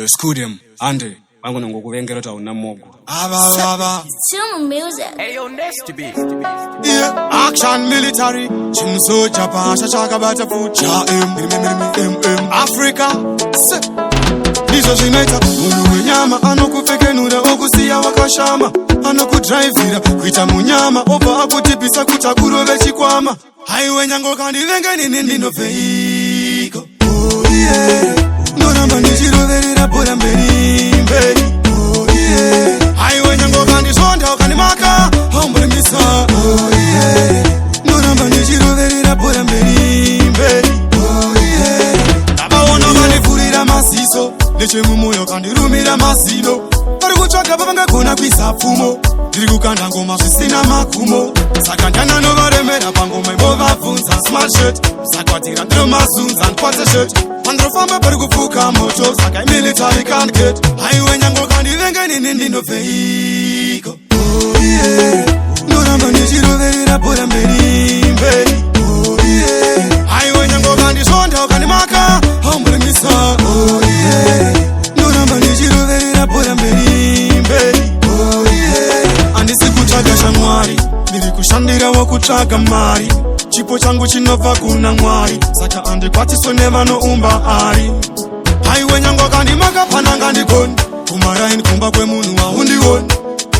Skudium, Ande, wangu ngokubengela ta unamogo. Aba. Some music. Hey, yo, next to be. Yeah, action military. Chimso chapa, shaka bata food. Cha Africa. Nizo zinaita ulu nyama anokupekenura okusiya wakashama anokudrivira kuita munyama opa akutipisa kutakurove chikwama haiwe nyango kandi vengeni ndino feiko oh yeah noramba nichiroverera bora mberi oh yeah haiwe nyango kandi sonda ukanimaka hombole misa oh yeah noramba nichiroverera bora mberi oh yeah abaona kanivurira masiso leche mumoyo kandirumira masino pari kutsvaga pavangagona kuisa pfumo ndiri kukanda ngoma zvisina makumo saka ndana novaremera pangoma imbovabvunza smart shirt sakwatira ndiro mazunza ndikwatse shirt pandinofamba pari kupfuka moto saka imilitary can't get haiwe nyango kandivengeni ndinobveiko oh yeah noramba ndichiroverera bora mberi oh yeah haiwe nyango kandisonda ukanimaka haumburimisa oh yeah noramba ndichiroverera bora mberi oh yeah andisi kutsvaga shamwari ndiri kushandira wokutsvaga mari chipo changu chinobva kuna mwari saka andikwatiswe nevanoumba ari haiwe nyango kandimaka pananga ndigoni kumaraini kumba kwemunhu waundioni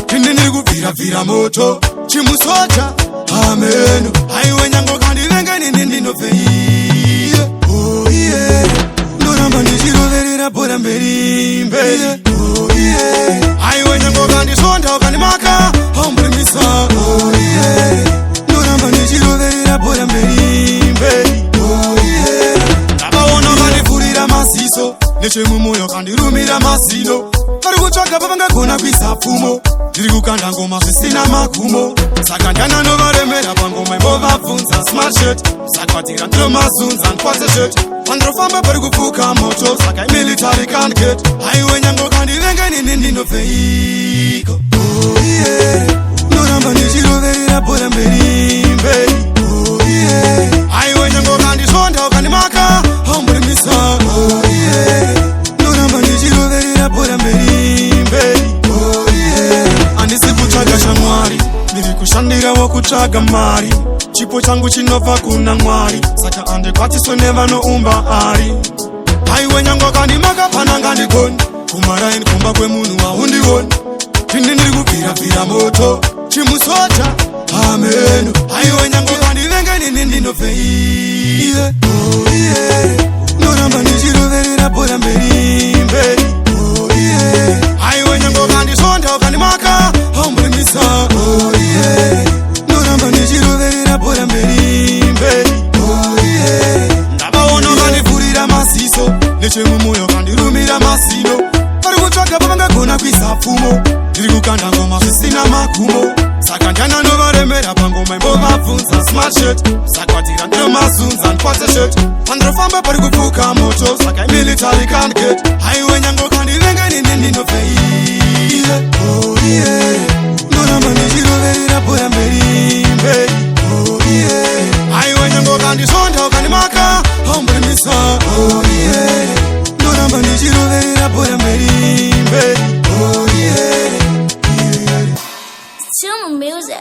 tindi ndiri kubviravhira moto chimusoja ameno haiwe nyango kandivengeni ndinobveiye oh yeah noramba ndichiroverera bora mberi oh yeah haiwe nyango kandisonda ukanimaka haumburimisa oh yeah noramba ndichiroverera bora mberi oh yeah ndavaona kandivhurira masiso nechemumoyo kandirumira masino pari kutsvaga pavangagona kuisa pfumo ndiri kukanda ngoma zvisina makumo saka ndana novaremera pangoma imbovabvunza smart shirt sakwatira ndiro mazunza ndikwatse shirt pandinofamba pari kupfuka moto saka imilitary can't get haiwe nyango kandivengeni ndinobveiko oh yeah noramba ndichiroverera bora mberi oh yeah haiwe nyango kandisonda ukanimaka haumburimisa oh yeah noramba ndichiroverera bora mberi oh yeah andisi kutsvaga shamwari ndiri kushandira wokutsvaga mari chipo changu chinobva kuna mwari saka andikwatiswe nevanoumba ari haiwe nyango kandimaka pananga ndigoni kumaraini kumba kwemunhu waundioni tindi ndiri kubviravhira moto chimusoja ameno haiwe nyango kandivengeni ndinobveiye oh yeah noramba ndichiroverera bora mberi oh yeah haiwe nyango kandisonda ukanimaka haumburimisa oh yeah noramba ndichiroverera bora mberi oh yeah ndavaona kandivhurira masiso nechemumoyo kandirumira masino pari kutsvaga pavangagona kuisa pfumo ndiri kukanda ngoma zvisina makumo saka ndana novaremera pangoma imbovabvunza smart shirt sakwatira ndiro mazunza ndikwatse shirt pandinofamba pari kupfuka moto saka imilitary can't get haiwe nyango kandivengeni ndinobveiye oh yeah noramba ndichiroverera bora mberi oh yeah haiwe nyango kandisonda ukanimaka haumburimisa oh yeah noramba ndichiroverera bora mberi oh yeah Some music.